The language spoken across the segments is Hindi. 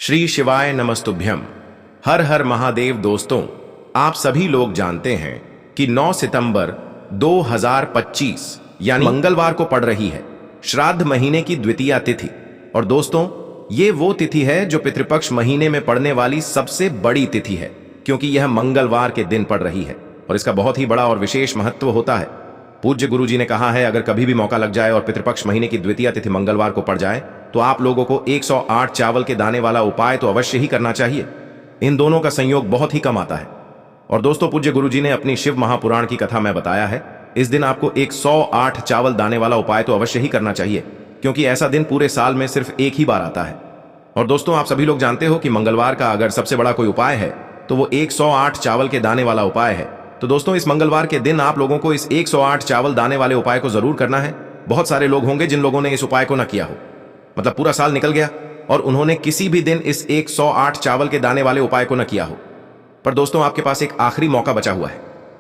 श्री शिवाय नमस्तुभ्यम। हर हर महादेव। दोस्तों, आप सभी लोग जानते हैं कि 9 सितंबर 2025 यानी मंगलवार को पड़ रही है श्राद्ध महीने की द्वितीया तिथि। और दोस्तों, ये वो तिथि है जो पितृपक्ष महीने में पड़ने वाली सबसे बड़ी तिथि है, क्योंकि यह मंगलवार के दिन पड़ रही है और इसका बहुत ही बड़ा और विशेष महत्व होता है। पूज्य गुरुजी ने कहा है, अगर कभी भी मौका लग जाए और पितृपक्ष महीने की द्वितीया तिथि मंगलवार को पड़ जाए तो आप लोगों को 108 चावल के दाने वाला उपाय तो अवश्य ही करना चाहिए। इन दोनों का संयोग बहुत ही कम आता है। और दोस्तों, पूज्य गुरुजी ने अपनी शिव महापुराण की कथा में बताया है, इस दिन आपको 108 चावल दाने वाला उपाय तो अवश्य ही करना चाहिए, क्योंकि ऐसा दिन पूरे साल में सिर्फ एक ही बार आता है। और दोस्तों, आप सभी लोग जानते हो कि मंगलवार का अगर सबसे बड़ा कोई उपाय है तो वो 108 चावल के दाने वाला उपाय है। तो दोस्तों, इस मंगलवार के दिन आप लोगों को इस 108 चावल दाने वाले उपाय को जरूर करना है। बहुत सारे लोग होंगे जिन लोगों ने इस उपाय को न किया हो, मतलब पूरा साल निकल गया और उन्होंने किसी भी दिन इस 108 चावल के दाने वाले उपाय को न किया हो। पर दोस्तों, आपके पास एक आखिरी मौका बचा हुआ है,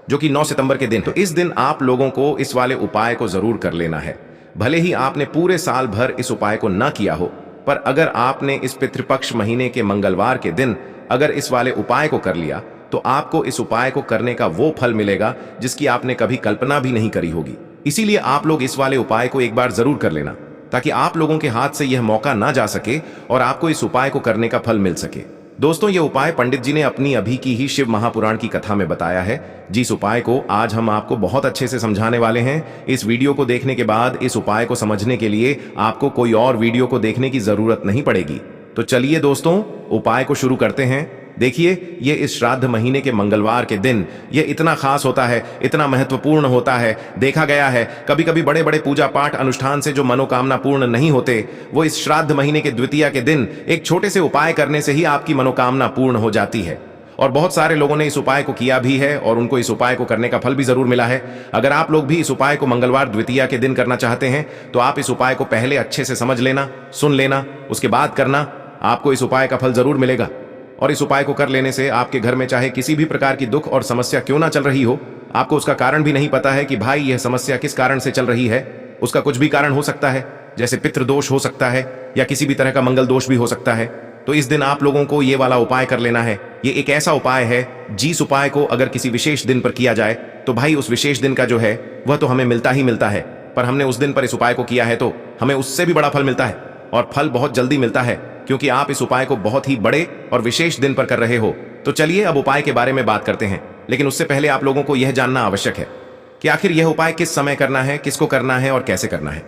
जो कि 9 सितंबर के दिन है। तो इस दिन आप लोगों को इस वाले उपाय को जरूर कर लेना है। भले ही आपने पूरे साल भर इस उपाय को न किया हो, पर अगर आपने इस पितृपक्ष महीने के मंगलवार के दिन अगर इस वाले उपाय को कर लिया तो आपको इस उपाय को करने का वो फल मिलेगा जिसकी आपने कभी कल्पना भी नहीं करी होगी। इसीलिए आप लोग इस वाले उपाय को एक बार जरूर कर लेना, ताकि आप लोगों के हाथ से यह मौका ना जा सके और आपको इस उपाय को करने का फल मिल सके। दोस्तों, यह उपाय पंडित जी ने अपनी अभी की ही शिव महापुराण की कथा में बताया है, जिस उपाय को आज हम आपको बहुत अच्छे से समझाने वाले हैं। इस वीडियो को देखने के बाद इस उपाय को समझने के लिए आपको कोई और वीडियो को देखने की जरूरत नहीं पड़ेगी। तो चलिए दोस्तों, उपाय को शुरू करते हैं। देखिए, ये इस श्राद्ध महीने के मंगलवार के दिन ये इतना खास होता है, इतना महत्वपूर्ण होता है। देखा गया है कभी कभी बड़े बड़े पूजा पाठ अनुष्ठान से जो मनोकामना पूर्ण नहीं होते, वो इस श्राद्ध महीने के द्वितीया के दिन एक छोटे से उपाय करने से ही आपकी मनोकामना पूर्ण हो जाती है। और बहुत सारे लोगों ने इस उपाय को किया भी है और उनको इस उपाय को करने का फल भी जरूर मिला है। अगर आप लोग भी इस उपाय को मंगलवार द्वितीया के दिन करना चाहते हैं तो आप इस उपाय को पहले अच्छे से समझ लेना, सुन लेना, उसके बाद करना। आपको इस उपाय का फल जरूर मिलेगा। और इस उपाय को कर लेने से आपके घर में चाहे किसी भी प्रकार की दुख और समस्या क्यों ना चल रही हो, आपको उसका कारण भी नहीं पता है कि भाई यह समस्या किस कारण से चल रही है। उसका कुछ भी कारण हो सकता है, जैसे पितृदोष हो सकता है या किसी भी तरह का मंगल दोष भी हो सकता है। तो इस दिन आप लोगों को ये वाला उपाय कर लेना है। ये एक ऐसा उपाय है जिस उपाय को अगर किसी विशेष दिन पर किया जाए तो भाई उस विशेष दिन का जो है वह तो हमें मिलता ही मिलता है, पर हमने उस दिन पर इस उपाय को किया है तो हमें उससे भी बड़ा फल मिलता है। और फल बहुत जल्दी मिलता है, क्योंकि आप इस उपाय को बहुत ही बड़े और विशेष दिन पर कर रहे हो। तो चलिए अब उपाय के बारे में बात करते हैं, लेकिन उससे पहले आप लोगों को यह जानना आवश्यक है कि आखिर यह उपाय किस समय करना है, किसको करना है और कैसे करना है।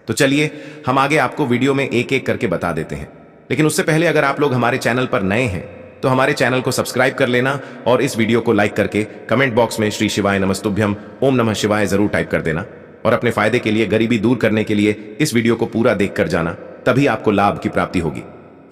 तो चलिए हम आगे आपको वीडियो में एक एक करके बता देते हैं। लेकिन उससे पहले अगर आप लोग हमारे चैनल पर नए हैं तो हमारे चैनल को सब्सक्राइब कर लेना और इस वीडियो को लाइक करके कमेंट बॉक्स में श्री शिवाय नमस्तुभ्यम ओम नमः शिवाय जरूर टाइप कर देना। और अपने फायदे के लिए, गरीबी दूर करने के लिए इस वीडियो को पूरा देख कर जाना, तभी आपको लाभ की प्राप्ति होगी।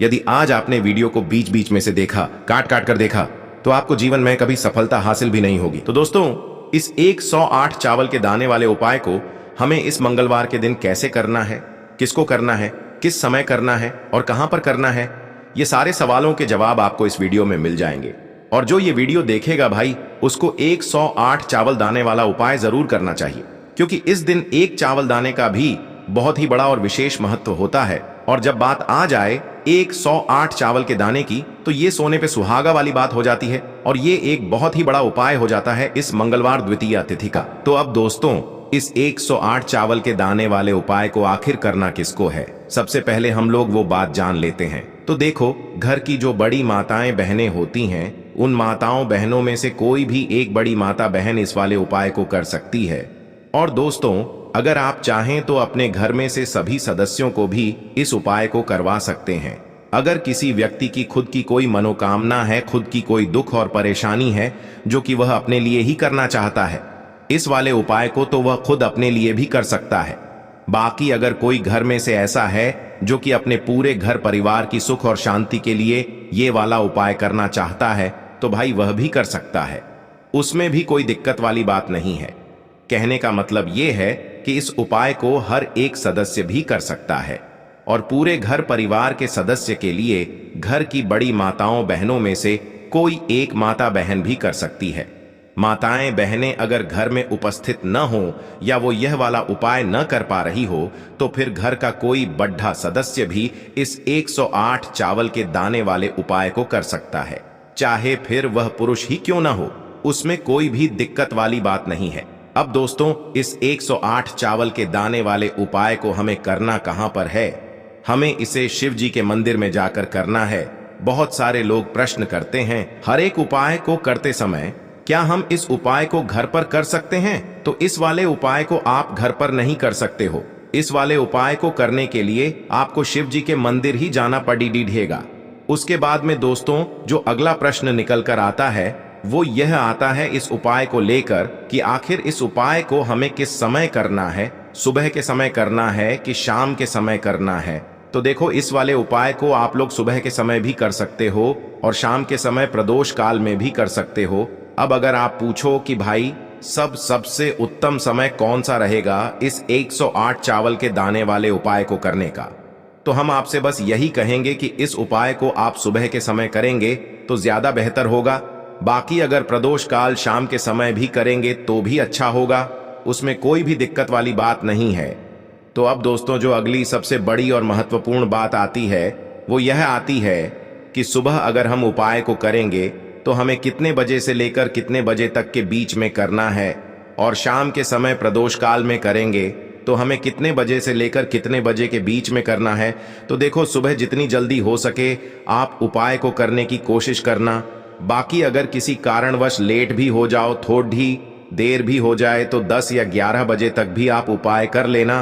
यदि आज आपने वीडियो को बीच बीच में से देखा, काट काट कर देखा, तो आपको जीवन में कभी सफलता हासिल भी नहीं होगी। तो दोस्तों, इस 108 चावल के दाने वाले उपाय को हमें इस मंगलवार के दिन कैसे करना है, किसको करना है, किस समय करना है और कहां पर करना है, ये सारे सवालों के जवाब आपको इस वीडियो में मिल जाएंगे। और जो ये वीडियो देखेगा भाई, उसको 108 चावल दाने वाला उपाय जरूर करना चाहिए, क्योंकि इस दिन एक चावल दाने का भी बहुत ही बड़ा और विशेष महत्व होता है। और जब बात आ जाए 108 चावल के दाने की, तो ये सोने पे सुहागा वाली बात हो जाती है और ये एक बहुत ही बड़ा उपाय हो जाता है इस मंगलवार द्वितीया तिथि का। तो अब दोस्तों, इस 108 चावल के दाने वाले उपाय को आखिर करना किसको है, सबसे पहले हम लोग वो बात जान लेते हैं। तो देखो, घर की जो बड़ी माताएं बहनें होती हैं, उन माताओं बहनों में से कोई भी एक बड़ी माता बहन इस वाले उपाय को कर सकती है। और दोस्तों, अगर आप चाहें तो अपने घर में से सभी सदस्यों को भी इस उपाय को करवा सकते हैं। अगर किसी व्यक्ति की खुद की कोई मनोकामना है, खुद की कोई दुख और परेशानी है जो कि वह अपने लिए ही करना चाहता है, इस वाले उपाय को तो वह खुद अपने लिए भी कर सकता है। बाकी अगर कोई घर में से ऐसा है जो कि अपने पूरे घर परिवार की सुख और शांति के लिए ये वाला उपाय करना चाहता है, तो भाई वह भी कर सकता है। उसमें भी कोई दिक्कत वाली बात नहीं है। कहने का मतलब ये है कि इस उपाय को हर एक सदस्य भी कर सकता है और पूरे घर परिवार के सदस्य के लिए घर की बड़ी माताओं बहनों में से कोई एक माता बहन भी कर सकती है। माताएं बहनें अगर घर में उपस्थित न हो या वो यह वाला उपाय न कर पा रही हो तो फिर घर का कोई बड्ढा सदस्य भी इस 108 चावल के दाने वाले उपाय को कर सकता है, चाहे फिर वह पुरुष ही क्यों ना हो। उसमें कोई भी दिक्कत वाली बात नहीं है। अब दोस्तों, इस 108 चावल के दाने वाले उपाय को हमें करना कहां पर है? हमें इसे शिव जी के मंदिर में जाकर करना है। बहुत सारे लोग प्रश्न करते हैं, हर एक उपाय को करते समय क्या हम इस उपाय को घर पर कर सकते हैं? तो इस वाले उपाय को आप घर पर नहीं कर सकते हो। इस वाले उपाय को करने के लिए आपको शिव जी के मंदिर ही जाना पड़ेगा। उसके बाद में दोस्तों, जो अगला प्रश्न निकल कर आता है वो यह आता है इस उपाय को लेकर कि आखिर इस उपाय को हमें किस समय करना है, सुबह के समय करना है कि शाम के समय करना है। तो देखो, इस वाले उपाय को आप लोग सुबह के समय भी कर सकते हो और शाम के समय प्रदोष काल में भी कर सकते हो। अब अगर आप पूछो कि भाई सबसे उत्तम समय कौन सा रहेगा इस 108 चावल के दाने वाले उपाय को करने का, तो हम आपसे बस यही कहेंगे कि इस उपाय को आप सुबह के समय करेंगे तो ज्यादा बेहतर होगा। बाकी अगर प्रदोष काल शाम के समय भी करेंगे तो भी अच्छा होगा, उसमें कोई भी दिक्कत वाली बात नहीं है। तो अब दोस्तों, जो अगली सबसे बड़ी और महत्वपूर्ण बात आती है वो यह आती है कि सुबह अगर हम उपाय को करेंगे तो हमें कितने बजे से लेकर कितने बजे तक के बीच में करना है, और शाम के समय प्रदोष काल में करेंगे तो हमें कितने बजे से लेकर कितने बजे के बीच में करना है। तो देखो, सुबह जितनी जल्दी हो सके आप उपाय को करने की कोशिश करना। बाकी अगर किसी कारणवश लेट भी हो जाओ, थोड़ी देर भी हो जाए तो 10 या 11 बजे तक भी आप उपाय कर लेना,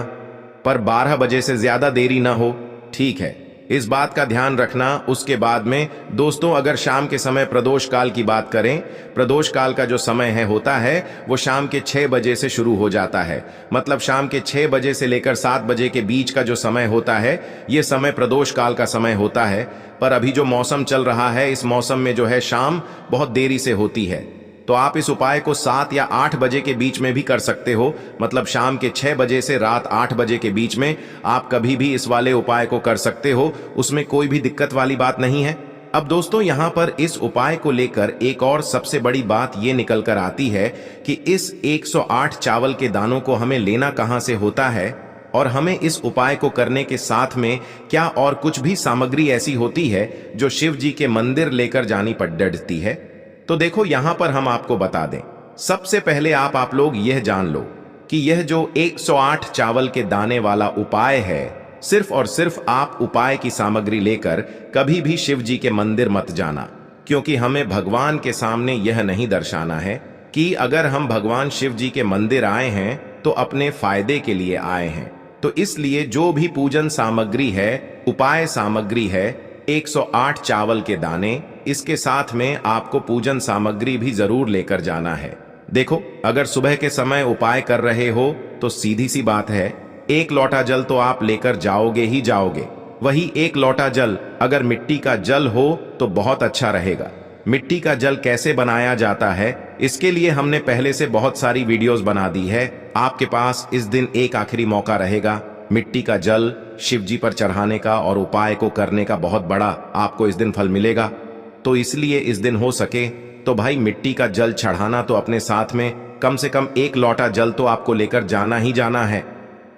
पर 12 बजे से ज्यादा देरी ना हो, ठीक है? इस बात का ध्यान रखना। उसके बाद में दोस्तों, अगर शाम के समय प्रदोष काल की बात करें, प्रदोष काल का जो समय होता है वो शाम के 6 बजे से शुरू हो जाता है। मतलब शाम के 6 बजे से लेकर 7 बजे के बीच का जो समय होता है ये समय प्रदोष काल का समय होता है। पर अभी जो मौसम चल रहा है, इस मौसम में जो है शाम बहुत देरी से होती है, तो आप इस उपाय को 7 या 8 बजे के बीच में भी कर सकते हो। मतलब शाम के 6 बजे से रात 8 बजे के बीच में आप कभी भी इस वाले उपाय को कर सकते हो, उसमें कोई भी दिक्कत वाली बात नहीं है। अब दोस्तों, यहाँ पर इस उपाय को लेकर एक और सबसे बड़ी बात ये निकल कर आती है कि इस 108 चावल के दानों को हमें लेना कहाँ से होता है, और हमें इस उपाय को करने के साथ में क्या और कुछ भी सामग्री ऐसी होती है जो शिव जी के मंदिर लेकर जानी पड़ती है। तो देखो, यहां पर हम आपको बता दें, सबसे पहले आप लोग यह जान लो कि यह जो 108 चावल के दाने वाला उपाय है, सिर्फ और सिर्फ आप उपाय की सामग्री लेकर कभी भी शिव जी के मंदिर मत जाना, क्योंकि हमें भगवान के सामने यह नहीं दर्शाना है कि अगर हम भगवान शिव जी के मंदिर आए हैं तो अपने फायदे के लिए आए हैं। तो इसलिए जो भी पूजन सामग्री है, उपाय सामग्री है, 108 चावल के दाने, इसके साथ में आपको पूजन सामग्री भी जरूर लेकर जाना है। देखो, अगर सुबह के समय उपाय कर रहे हो तो सीधी सी बात है, 1 लोटा जल तो आप लेकर जाओगे ही जाओगे। वही 1 लोटा जल अगर मिट्टी का जल हो तो बहुत अच्छा रहेगा। मिट्टी का जल कैसे बनाया जाता है, इसके लिए हमने पहले से बहुत सारी वीडियोस बना दी है। आपके पास इस दिन एक आखिरी मौका रहेगा मिट्टी का जल शिव जी पर चढ़ाने का और उपाय को करने का। बहुत बड़ा आपको इस दिन फल मिलेगा। तो इसलिए इस दिन हो सके तो भाई मिट्टी का जल चढ़ाना तो अपने साथ में कम से कम 1 लोटा जल तो आपको लेकर जाना ही जाना है।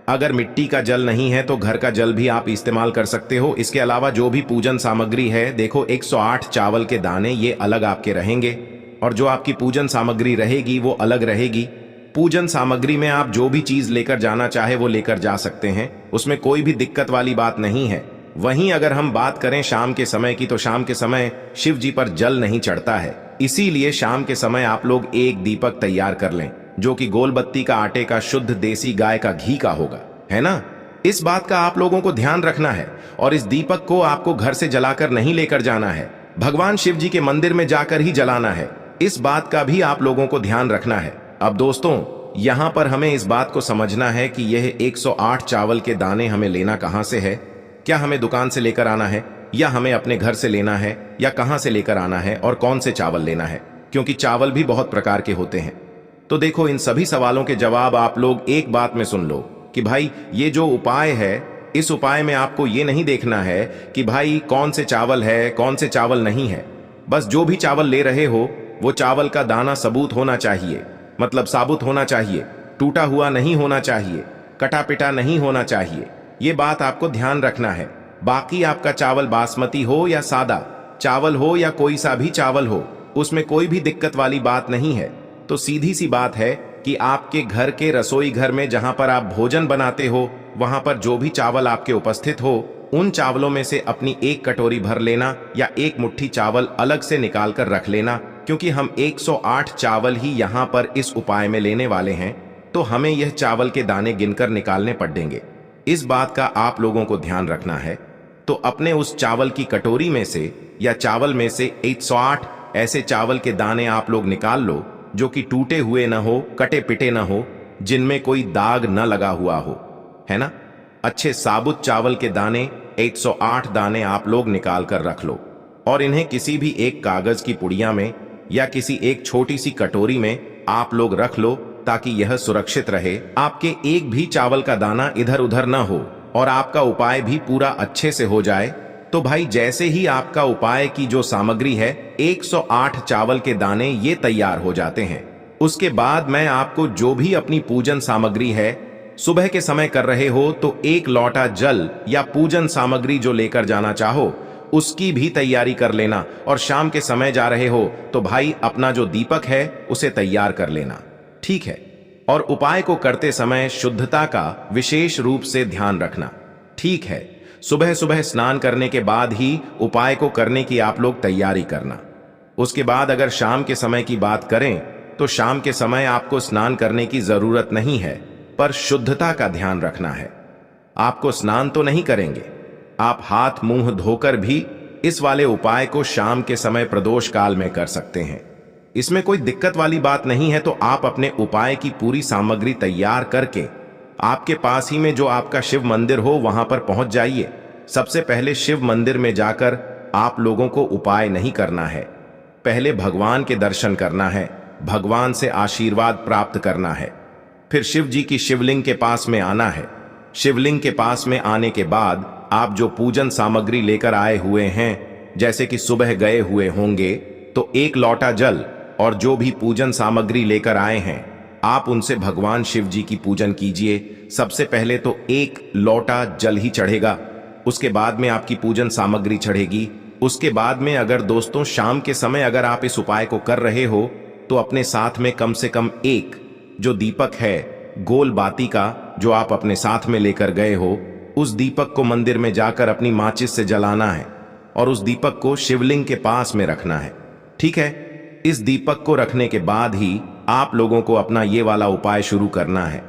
अगर मिट्टी का जल नहीं है तो घर का जल भी आप इस्तेमाल कर सकते हो। इसके अलावा जो भी पूजन सामग्री है, देखो 108 चावल के दाने ये अलग आपके रहेंगे, और जो आपकी पूजन सामग्री रहेगी वो अलग रहेगी। पूजन सामग्री में आप जो भी चीज लेकर जाना चाहे वो लेकर जा सकते हैं, उसमें कोई भी दिक्कत वाली बात नहीं है। वहीं अगर हम बात करें शाम के समय की, तो शाम के समय शिव जी पर जल नहीं चढ़ता है, इसीलिए शाम के समय आप लोग एक दीपक तैयार कर लें जो कि गोल बत्ती का आटे का शुद्ध देसी गाय का घी का होगा, है ना? इस बात का आप लोगों को ध्यान रखना है, और इस दीपक को आपको घर से जलाकर नहीं लेकर जाना है, भगवान शिव जी के मंदिर में जाकर ही जलाना है। इस बात का भी आप लोगों को ध्यान रखना है। अब दोस्तों, यहां पर हमें इस बात को समझना है कि यह 108 चावल के दाने हमें लेना कहां से है। क्या हमें दुकान से लेकर आना है, या हमें अपने घर से लेना है, या कहां से लेकर आना है, और कौन से चावल लेना है, क्योंकि चावल भी बहुत प्रकार के होते हैं। तो देखो, इन सभी सवालों के जवाब आप लोग एक बात में सुन लो कि भाई ये जो उपाय है, इस उपाय में आपको ये नहीं देखना है कि भाई कौन से चावल है, कौन से चावल नहीं है। बस जो भी चावल ले रहे हो वो चावल का दाना सबूत होना चाहिए, मतलब साबुत होना चाहिए, टूटा हुआ नहीं होना चाहिए, कटा पिटा नहीं होना चाहिए। ये बात आपको ध्यान रखना है। बाकी आपका चावल बासमती हो या सादा चावल हो या कोई सा भी चावल हो, उसमें कोई भी दिक्कत वाली बात नहीं है। तो सीधी सी बात है कि आपके घर के रसोई घर में जहां पर आप भोजन बनाते हो, वहां पर जो भी चावल आपके उपस्थित हो, उन चावलों में से अपनी एक कटोरी भर लेना या एक मुट्ठी चावल अलग से निकाल कर रख लेना, क्योंकि हम 108 चावल ही यहाँ पर इस उपाय में लेने वाले हैं, तो हमें यह चावल के दाने गिनकर निकालने पड़ेंगे। इस बात का आप लोगों को ध्यान रखना है। तो अपने उस चावल की कटोरी में से या चावल में से 108 ऐसे चावल के दाने आप लोग निकाल लो जो कि टूटे हुए ना हो, कटे पिटे ना हो, जिनमें कोई दाग न लगा हुआ हो, है ना। अच्छे साबुत चावल के दाने 108 दाने आप लोग निकाल कर रख लो और इन्हें किसी भी एक कागज की पुड़िया में या किसी एक छोटी सी कटोरी में आप लोग रख लो, ताकि यह सुरक्षित रहे, आपके एक भी चावल का दाना इधर उधर ना हो और आपका उपाय भी पूरा अच्छे से हो जाए। तो भाई जैसे ही आपका उपाय की जो सामग्री है 108 चावल के दाने ये तैयार हो जाते हैं, उसके बाद मैं आपको जो भी अपनी पूजन सामग्री है, सुबह के समय कर रहे हो तो एक लोटा जल या पूजन सामग्री जो लेकर जाना चाहो उसकी भी तैयारी कर लेना, और शाम के समय जा रहे हो तो भाई अपना जो दीपक है उसे तैयार कर लेना, ठीक है। और उपाय को करते समय शुद्धता का विशेष रूप से ध्यान रखना, ठीक है। सुबह सुबह स्नान करने के बाद ही उपाय को करने की आप लोग तैयारी करना। उसके बाद अगर शाम के समय की बात करें तो शाम के समय आपको स्नान करने की जरूरत नहीं है, पर शुद्धता का ध्यान रखना है। आपको स्नान तो नहीं करेंगे, आप हाथ मुंह धोकर भी इस वाले उपाय को शाम के समय प्रदोष काल में कर सकते हैं। इसमें कोई दिक्कत वाली बात नहीं है। तो आप अपने उपाय की पूरी सामग्री तैयार करके आपके पास ही में जो आपका शिव मंदिर हो वहां पर पहुंच जाइए। सबसे पहले शिव मंदिर में जाकर आप लोगों को उपाय नहीं करना है, पहले भगवान के दर्शन करना है, भगवान से आशीर्वाद प्राप्त करना है। फिर शिव जी की शिवलिंग के पास में आना है। शिवलिंग के पास में आने के बाद आप जो पूजन सामग्री लेकर आए हुए हैं, जैसे कि सुबह गए हुए होंगे तो एक लोटा जल और जो भी पूजन सामग्री लेकर आए हैं आप उनसे भगवान शिव जी की पूजन कीजिए। सबसे पहले तो एक लोटा जल ही चढ़ेगा, उसके बाद में आपकी पूजन सामग्री चढ़ेगी। उसके बाद में अगर दोस्तों शाम के समय अगर आप इस उपाय को कर रहे हो तो अपने साथ में कम से कम एक जो दीपक है गोल बाती का जो आप अपने साथ में लेकर गए हो, उस दीपक को मंदिर में जाकर अपनी माचिस से जलाना है और उस दीपक को शिवलिंग के पास में रखना है, ठीक है। इस दीपक को रखने के बाद ही आप लोगों को अपना ये वाला उपाय शुरू करना है।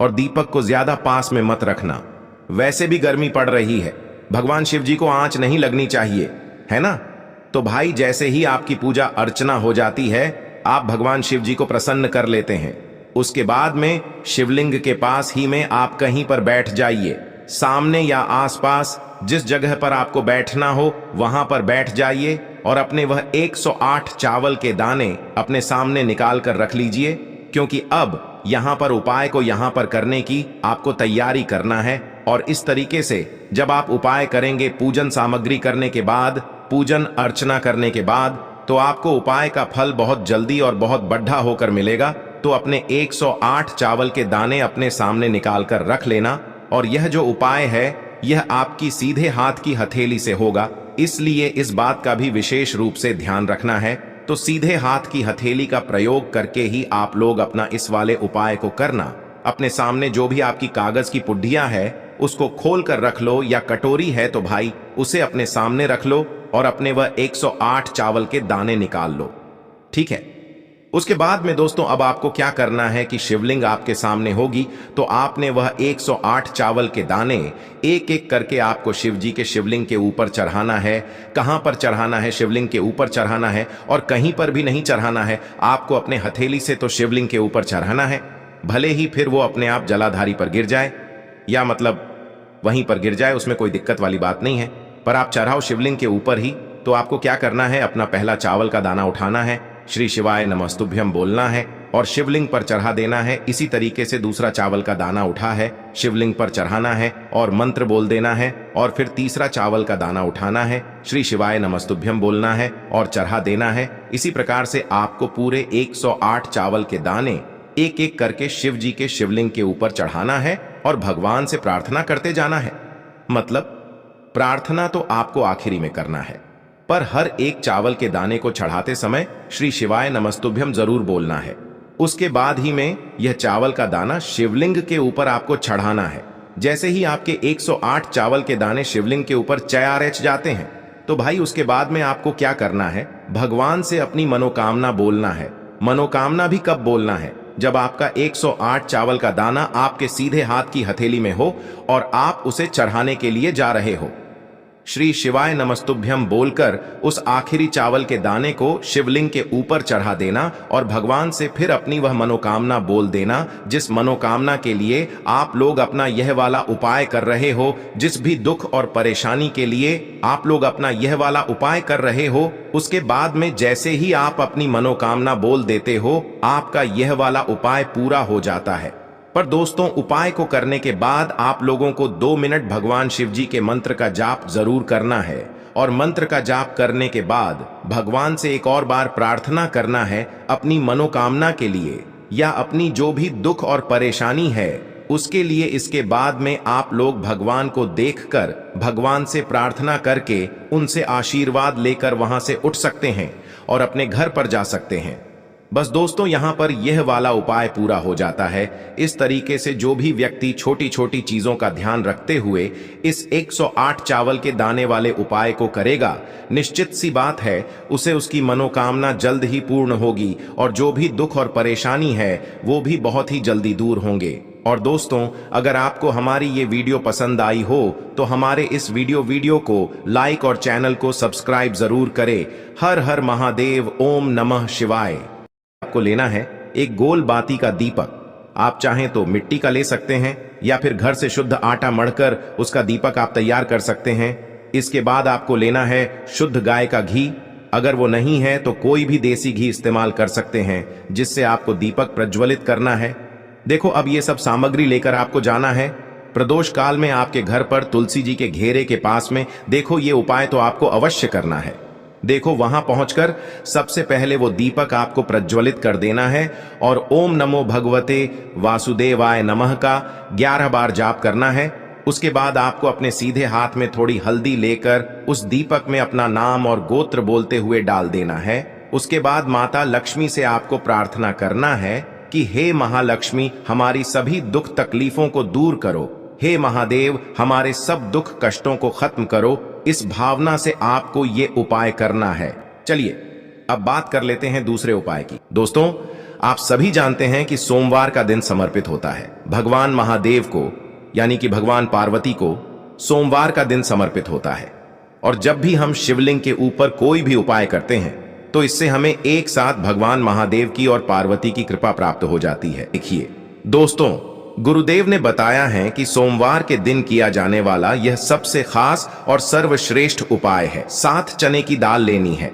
और दीपक को ज्यादा पास में मत रखना, वैसे भी गर्मी पड़ रही है, भगवान शिव जी को आंच नहीं लगनी चाहिए, है ना। तो भाई जैसे ही आपकी पूजा अर्चना हो जाती है आप भगवान शिव जी को प्रसन्न कर लेते हैं। उसके बाद में शिवलिंग के पास ही में आप कहीं पर बैठ जाइए, सामने या आसपास जिस जगह पर आपको बैठना हो वहां पर बैठ जाइए और अपने वह 108 चावल के दाने अपने सामने निकाल कर रख लीजिए, क्योंकि अब यहां पर उपाय को यहां पर करने की आपको तैयारी करना है। और इस तरीके से जब आप उपाय करेंगे, पूजन सामग्री करने के बाद, पूजन अर्चना करने के बाद, तो आपको उपाय का फल बहुत जल्दी और बहुत बढ़ा होकर मिलेगा। तो अपने 108 चावल के दाने अपने सामने निकाल कर रख लेना। और यह जो उपाय है यह आपकी सीधे हाथ की हथेली से होगा, इसलिए इस बात का भी विशेष रूप से ध्यान रखना है। तो सीधे हाथ की हथेली का प्रयोग करके ही आप लोग अपना इस वाले उपाय को करना। अपने सामने जो भी आपकी कागज की पुड्डियां है उसको खोल कर रख लो, या कटोरी है तो भाई उसे अपने सामने रख लो और अपने वह 108 चावल के दाने निकाल लो, ठीक है। उसके बाद में दोस्तों अब आपको क्या करना है कि शिवलिंग आपके सामने होगी तो आपने वह 108 चावल के दाने एक एक करके आपको शिव जी के शिवलिंग के ऊपर चढ़ाना है। कहां पर चढ़ाना है? शिवलिंग के ऊपर चढ़ाना है, और कहीं पर भी नहीं चढ़ाना है, आपको अपने हथेली से तो शिवलिंग के ऊपर चढ़ाना है। भले ही फिर वो अपने आप जलाधारी पर गिर जाए, या मतलब वहीं पर गिर जाए, उसमें कोई दिक्कत वाली बात नहीं है, पर आप चढ़ाओ शिवलिंग के ऊपर ही। तो आपको क्या करना है, अपना पहला चावल का दाना उठाना है, श्री शिवाय नमस्तुभ्यम बोलना है और शिवलिंग पर चढ़ा देना है। इसी तरीके से दूसरा चावल का दाना उठा है, शिवलिंग पर चढ़ाना है और मंत्र बोल देना है। और फिर तीसरा चावल का दाना उठाना है, श्री शिवाय नमस्तुभ्यम बोलना है और चढ़ा देना है। इसी प्रकार से आपको पूरे 108 चावल के दाने एक एक करके शिव जी के शिवलिंग के ऊपर चढ़ाना है और भगवान से प्रार्थना करते जाना है। मतलब प्रार्थना तो आपको आखिरी में करना है, पर हर एक चावल के दाने को चढ़ाते समय श्री शिवाय नमस्तुभ्यम जरूर बोलना है। उसके बाद ही में यह चावल का दाना शिवलिंग के ऊपर आपको चढ़ाना है। जैसे ही आपके 108 चावल के दाने शिवलिंग के ऊपर चयारच जाते हैं, तो भाई उसके बाद में आपको क्या करना है, भगवान से अपनी मनोकामना बोलना है। मनोकामना भी कब बोलना है, जब आपका 108 चावल का दाना आपके सीधे हाथ की हथेली में हो और आप उसे चढ़ाने के लिए जा रहे हो। श्री शिवाय नमस्तुभ्यम बोलकर उस आखिरी चावल के दाने को शिवलिंग के ऊपर चढ़ा देना और भगवान से फिर अपनी वह मनोकामना बोल देना, जिस मनोकामना के लिए आप लोग अपना यह वाला उपाय कर रहे हो। जिस भी दुख और परेशानी के लिए आप लोग अपना यह वाला उपाय कर रहे हो, उसके बाद में जैसे ही आप अपनी मनोकामना बोल देते हो, आपका यह वाला उपाय पूरा हो जाता है। पर दोस्तों, उपाय को करने के बाद आप लोगों को 2 मिनट भगवान शिव जी के मंत्र का जाप जरूर करना है। और मंत्र का जाप करने के बाद भगवान से एक और बार प्रार्थना करना है अपनी मनोकामना के लिए या अपनी जो भी दुख और परेशानी है उसके लिए। इसके बाद में आप लोग भगवान को देखकर भगवान से प्रार्थना करके उनसे आशीर्वाद लेकर वहां से उठ सकते हैं और अपने घर पर जा सकते हैं। बस दोस्तों, यहां पर यह वाला उपाय पूरा हो जाता है। इस तरीके से जो भी व्यक्ति छोटी छोटी चीजों का ध्यान रखते हुए इस 108 चावल के दाने वाले उपाय को करेगा, निश्चित सी बात है उसे उसकी मनोकामना जल्द ही पूर्ण होगी और जो भी दुख और परेशानी है वो भी बहुत ही जल्दी दूर होंगे। और दोस्तों, अगर आपको हमारी ये वीडियो पसंद आई हो तो हमारे इस वीडियो को लाइक और चैनल को सब्सक्राइब जरूर करें। हर हर महादेव, ओम नमः शिवाय। आपको लेना है एक गोल बाती का दीपक। आप चाहें तो मिट्टी का ले सकते हैं या फिर घर से शुद्ध आटा मढ़कर उसका दीपक आप तैयार कर सकते हैं। इसके बाद आपको लेना है शुद्ध गाय का घी। अगर वो नहीं है तो कोई भी देसी घी इस्तेमाल कर सकते हैं, जिससे आपको दीपक प्रज्वलित करना है। देखो, अब ये सब सामग्री लेकर आपको जाना है प्रदोष काल में आपके घर पर तुलसी जी के घेरे के पास में। देखो, ये उपाय तो आपको अवश्य करना है। देखो, वहां पहुंचकर सबसे पहले वो दीपक आपको प्रज्वलित कर देना है और ओम नमो भगवते वासुदेवाय नमः का 11 बार जाप करना है। उसके बाद आपको अपने सीधे हाथ में थोड़ी हल्दी लेकर उस दीपक में अपना नाम और गोत्र बोलते हुए डाल देना है। उसके बाद माता लक्ष्मी से आपको प्रार्थना करना है कि हे महालक्ष्मी, हमारी सभी दुख तकलीफों को दूर करो। हे महादेव, हमारे सब दुख कष्टों को खत्म करो। इस भावना से आपको ये उपाय करना है। चलिए अब बात कर लेते हैं दूसरे उपाय की। दोस्तों, आप सभी जानते हैं कि सोमवार का दिन समर्पित होता है भगवान महादेव को, यानी कि भगवान पार्वती को सोमवार का दिन समर्पित होता है। और जब भी हम शिवलिंग के ऊपर कोई भी उपाय करते हैं तो इससे हमें एक साथ भगवान महादेव की और पार्वती की कृपा प्राप्त हो जाती है। देखिए दोस्तों, गुरुदेव ने बताया है कि सोमवार के दिन किया जाने वाला यह सबसे खास और सर्वश्रेष्ठ उपाय है। 7 चने की दाल लेनी है।